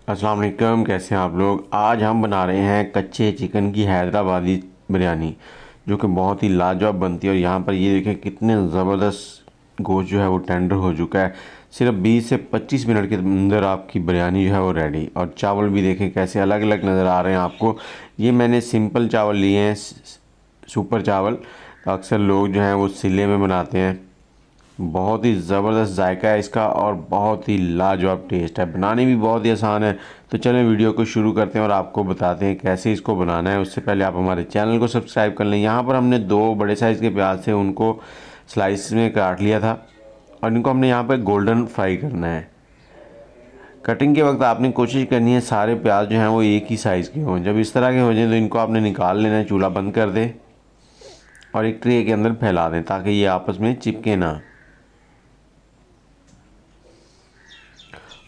अस्सलाम वालेकुम, कैसे हैं आप लोग। आज हम बना रहे हैं कच्चे चिकन की हैदराबादी बिरयानी, जो कि बहुत ही लाजवाब बनती है। और यहाँ पर ये देखें कितने ज़बरदस्त गोश्त जो है वो टेंडर हो चुका है। सिर्फ 20 से 25 मिनट के अंदर आपकी बिरयानी जो है वो रेडी। और चावल भी देखें कैसे अलग अलग नज़र आ रहे हैं आपको। ये मैंने सिंपल चावल लिए हैं, सुपर चावल। अक्सर लोग जो हैं वो सिले में बनाते हैं। बहुत ही ज़बरदस्त जायका है इसका और बहुत ही लाजवाब टेस्ट है। बनाने भी बहुत ही आसान है। तो चलें वीडियो को शुरू करते हैं और आपको बताते हैं कैसे इसको बनाना है। उससे पहले आप हमारे चैनल को सब्सक्राइब कर लें। यहाँ पर हमने 2 बड़े साइज़ के प्याज थे, उनको स्लाइस में काट लिया था और इनको हमने यहाँ पर गोल्डन फ्राई करना है। कटिंग के वक्त आपने कोशिश करनी है सारे प्याज जो हैं वो एक ही साइज़ के हों। जब इस तरह के हो जाए तो इनको आपने निकाल लेना है, चूल्हा बंद कर दें और एक ट्रे के अंदर फैला दें ताकि ये आपस में चिपके ना।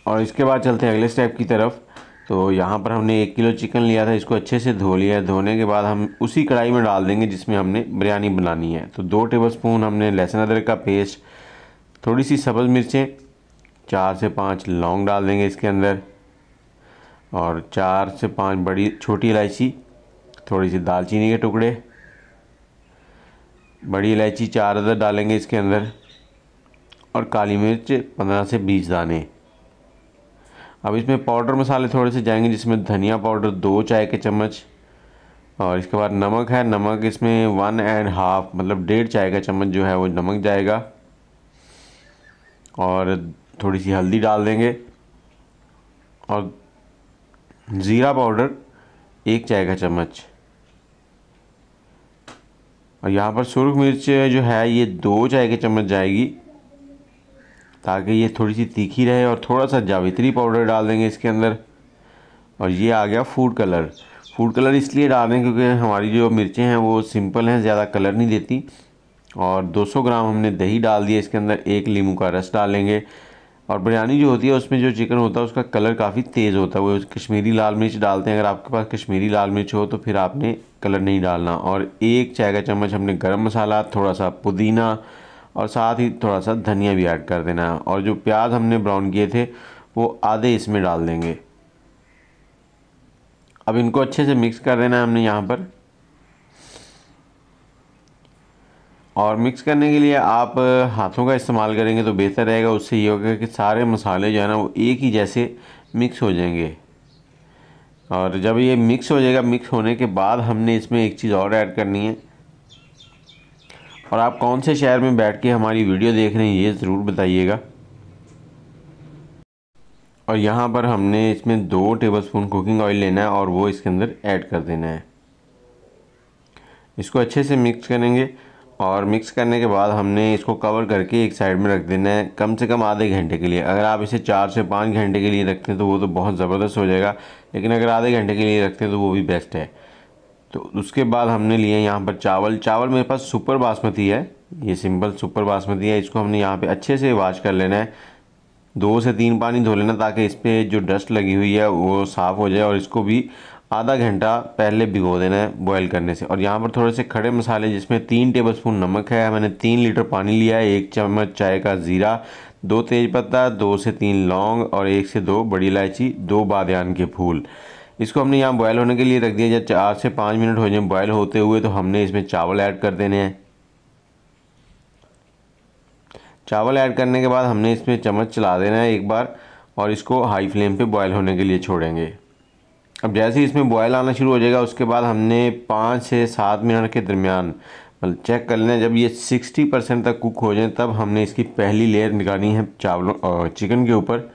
और इसके बाद चलते हैं अगले स्टेप की तरफ। तो यहाँ पर हमने 1 किलो चिकन लिया था, इसको अच्छे से धो लिया है। धोने के बाद हम उसी कढ़ाई में डाल देंगे जिसमें हमने बिरयानी बनानी है। तो 2 टेबलस्पून हमने लहसुन अदरक का पेस्ट, थोड़ी सी सब्ज़ मिर्चें, 4 से 5 लौंग डाल देंगे इसके अंदर, और 4 से 5 बड़ी छोटी इलायची, थोड़ी सी दालचीनी के टुकड़े, बड़ी इलायची 4 अदद डालेंगे इसके अंदर, और काली मिर्च 15 से 20 दाने। अब इसमें पाउडर मसाले थोड़े से जाएंगे, जिसमें धनिया पाउडर 2 चाय के चम्मच, और इसके बाद नमक है। नमक इसमें 1.5 मतलब 1.5 चाय का चम्मच जो है वो नमक जाएगा, और थोड़ी सी हल्दी डाल देंगे, और ज़ीरा पाउडर 1 चाय का चम्मच। और यहाँ पर सुरख मिर्च जो है ये 2 चाय के चम्मच जाएगी ताकि ये थोड़ी सी तीखी रहे, और थोड़ा सा जावित्री पाउडर डाल देंगे इसके अंदर। और ये आ गया फूड कलर। फूड कलर इसलिए डाल दें क्योंकि हमारी जो मिर्चें हैं वो सिंपल हैं, ज़्यादा कलर नहीं देती। और 200 ग्राम हमने दही डाल दिया इसके अंदर, 1 नींबू का रस डालेंगे। और बिरयानी जो होती है उसमें जो चिकन होता है उसका कलर काफ़ी तेज़ होता है, वो कश्मीरी लाल मिर्च डालते हैं। अगर आपके पास कश्मीरी लाल मिर्च हो तो फिर आपने कलर नहीं डालना। और 1 चाय का चम्मच हमने गरम मसाला, थोड़ा सा पुदीना और साथ ही थोड़ा सा धनिया भी ऐड कर देना है। और जो प्याज हमने ब्राउन किए थे वो आधे इसमें डाल देंगे। अब इनको अच्छे से मिक्स कर देना है हमने यहाँ पर। और मिक्स करने के लिए आप हाथों का इस्तेमाल करेंगे तो बेहतर रहेगा। उससे ये होगा कि सारे मसाले जो है ना वो एक ही जैसे मिक्स हो जाएंगे। और जब ये मिक्स हो जाएगा, मिक्स होने के बाद हमने इसमें एक चीज़ और ऐड करनी है। और आप कौन से शहर में बैठ के हमारी वीडियो देख रहे हैं ये ज़रूर बताइएगा। और यहाँ पर हमने इसमें 2 टेबलस्पून कुकिंग ऑयल लेना है और वो इसके अंदर ऐड कर देना है। इसको अच्छे से मिक्स करेंगे, और मिक्स करने के बाद हमने इसको कवर करके एक साइड में रख देना है कम से कम आधे घंटे के लिए। अगर आप इसे 4 से 5 घंटे के लिए रखते हैं तो वो तो बहुत ज़बरदस्त हो जाएगा, लेकिन अगर आधे घंटे के लिए रखते हैं तो वो भी बेस्ट है। तो उसके बाद हमने लिए यहाँ पर चावल मेरे पास सुपर बासमती है, ये सिंपल सुपर बासमती है। इसको हमने यहाँ पे अच्छे से वॉश कर लेना है, 2 से 3 पानी धो लेना ताकि इस पर जो डस्ट लगी हुई है वो साफ़ हो जाए। और इसको भी आधा घंटा पहले भिगो देना है बॉयल करने से। और यहाँ पर थोड़े से खड़े मसाले, जिसमें 3 टेबलस्पून नमक है, मैंने 3 लीटर पानी लिया है, 1 चम्मच चाय का ज़ीरा, 2 तेज़पत्ता, 2 से 3 लौंग, और 1 से 2 बड़ी इलायची, 2 बादियान के फूल। इसको हमने यहाँ बॉयल होने के लिए रख दिया। जब 4 से 5 मिनट हो जाए बॉयल होते हुए तो हमने इसमें चावल ऐड कर देने हैं। चावल ऐड करने के बाद हमने इसमें चम्मच चला देना है एक बार, और इसको हाई फ्लेम पे बॉयल होने के लिए छोड़ेंगे। अब जैसे ही इसमें बॉयल आना शुरू हो जाएगा उसके बाद हमने 5 से 7 मिनट के दरमियान मतलब चेक कर लेना। जब ये 60% तक कुक हो जाए तब हमने इसकी पहली लेयर निकालनी है चावलों चिकन के ऊपर।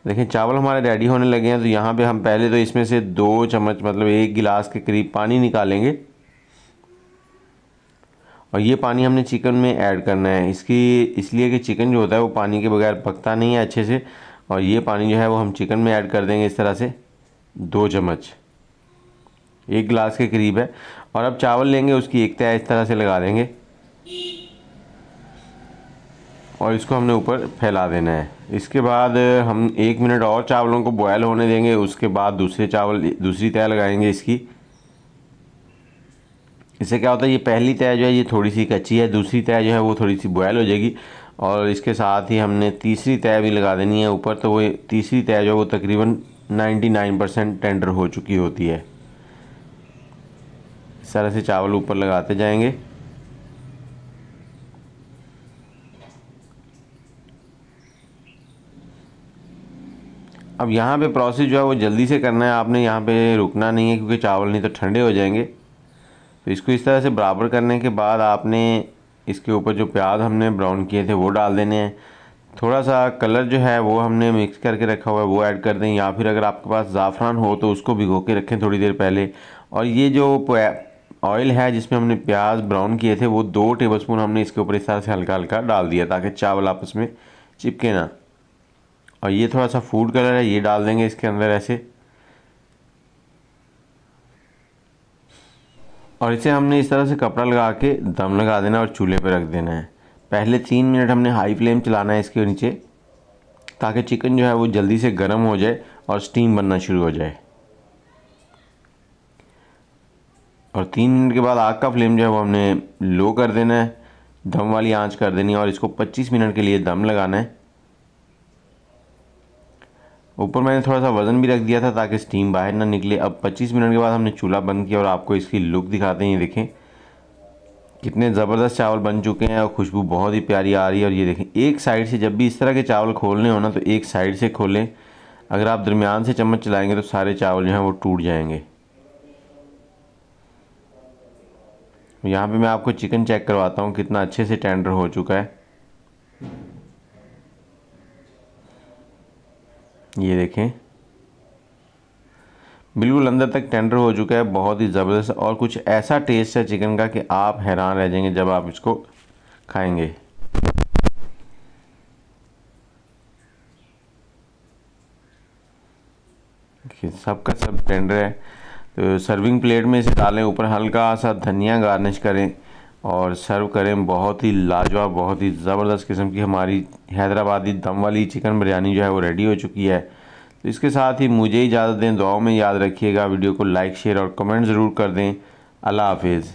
देखें चावल हमारे रेडी होने लगे हैं। तो यहाँ पे हम पहले तो इसमें से 2 चम्मच मतलब 1 गिलास के करीब पानी निकालेंगे, और ये पानी हमने चिकन में ऐड करना है। इसलिए कि चिकन जो होता है वो पानी के बगैर पकता नहीं है अच्छे से। और ये पानी जो है वो हम चिकन में ऐड कर देंगे इस तरह से 2 चम्मच, 1 गिलास के करीब है। और अब चावल लेंगे, उसकी एक तह इस तरह से लगा देंगे, और इसको हमने ऊपर फैला देना है। इसके बाद हम 1 मिनट और चावलों को बॉयल होने देंगे। उसके बाद दूसरी तह लगाएंगे इसकी। इससे क्या होता है, ये पहली तह जो है ये थोड़ी सी कच्ची है, दूसरी तह जो है वो थोड़ी सी बॉयल हो जाएगी। और इसके साथ ही हमने तीसरी तय भी लगा देनी है ऊपर। तो वो तीसरी तय जो वो तकरीबन 99% टेंडर हो चुकी होती है। इस तरह से चावल ऊपर लगाते जाएंगे। अब यहाँ पे प्रोसेस जो है वो जल्दी से करना है, आपने यहाँ पे रुकना नहीं है क्योंकि चावल नहीं तो ठंडे हो जाएंगे। तो इसको इस तरह से बराबर करने के बाद आपने इसके ऊपर जो प्याज हमने ब्राउन किए थे वो डाल देने हैं। थोड़ा सा कलर जो है वो हमने मिक्स करके रखा हुआ है वो ऐड कर दें, या फिर अगर आपके पास ज़ाफ़रान हो तो उसको भिगो के रखें थोड़ी देर पहले। और ये जो ऑयल है जिसमें हमने प्याज ब्राउन किए थे वो 2 टेबलस्पून हमने इसके ऊपर इस तरह से हल्का हल्का डाल दिया ताकि चावल आपस में चिपके ना। और ये थोड़ा सा फूड कलर है ये डाल देंगे इसके अंदर ऐसे। और इसे हमने इस तरह से कपड़ा लगा के दम लगा देना और चूल्हे पे रख देना है। पहले 3 मिनट हमने हाई फ्लेम चलाना है इसके नीचे ताकि चिकन जो है वो जल्दी से गर्म हो जाए और स्टीम बनना शुरू हो जाए। और 3 मिनट के बाद आग का फ्लेम जो है वो हमने लो कर देना है, दम वाली आंच कर देनी है और इसको 25 मिनट के लिए दम लगाना है। ऊपर मैंने थोड़ा सा वज़न भी रख दिया था ताकि स्टीम बाहर ना निकले। अब 25 मिनट के बाद हमने चूल्हा बंद किया और आपको इसकी लुक दिखाते हैं। ये देखें कितने ज़बरदस्त चावल बन चुके हैं और खुशबू बहुत ही प्यारी आ रही है। और ये देखें एक साइड से, जब भी इस तरह के चावल खोलने हो ना तो एक साइड से खोलें, अगर आप दरमियान से चम्मच चलाएंगे तो सारे चावल जो हैं वो टूट जाएंगे। यहाँ पे मैं आपको चिकन चेक करवाता हूँ कितना अच्छे से टेंडर हो चुका है। ये देखें बिल्कुल अंदर तक टेंडर हो चुका है, बहुत ही ज़बरदस्त। और कुछ ऐसा टेस्ट है चिकन का कि आप हैरान रह जाएंगे जब आप इसको खाएंगे। सब का सब टेंडर है। तो सर्विंग प्लेट में इसे डालें, ऊपर हल्का सा धनिया गार्निश करें और सर्व करें। बहुत ही लाजवाब, बहुत ही ज़बरदस्त किस्म की हमारी हैदराबादी दम वाली चिकन बिरयानी जो है वो रेडी हो चुकी है। तो इसके साथ ही मुझे इजाज़त दें, दुआओं में याद रखिएगा। वीडियो को लाइक शेयर और कमेंट ज़रूर कर दें। अल्लाह हाफिज़।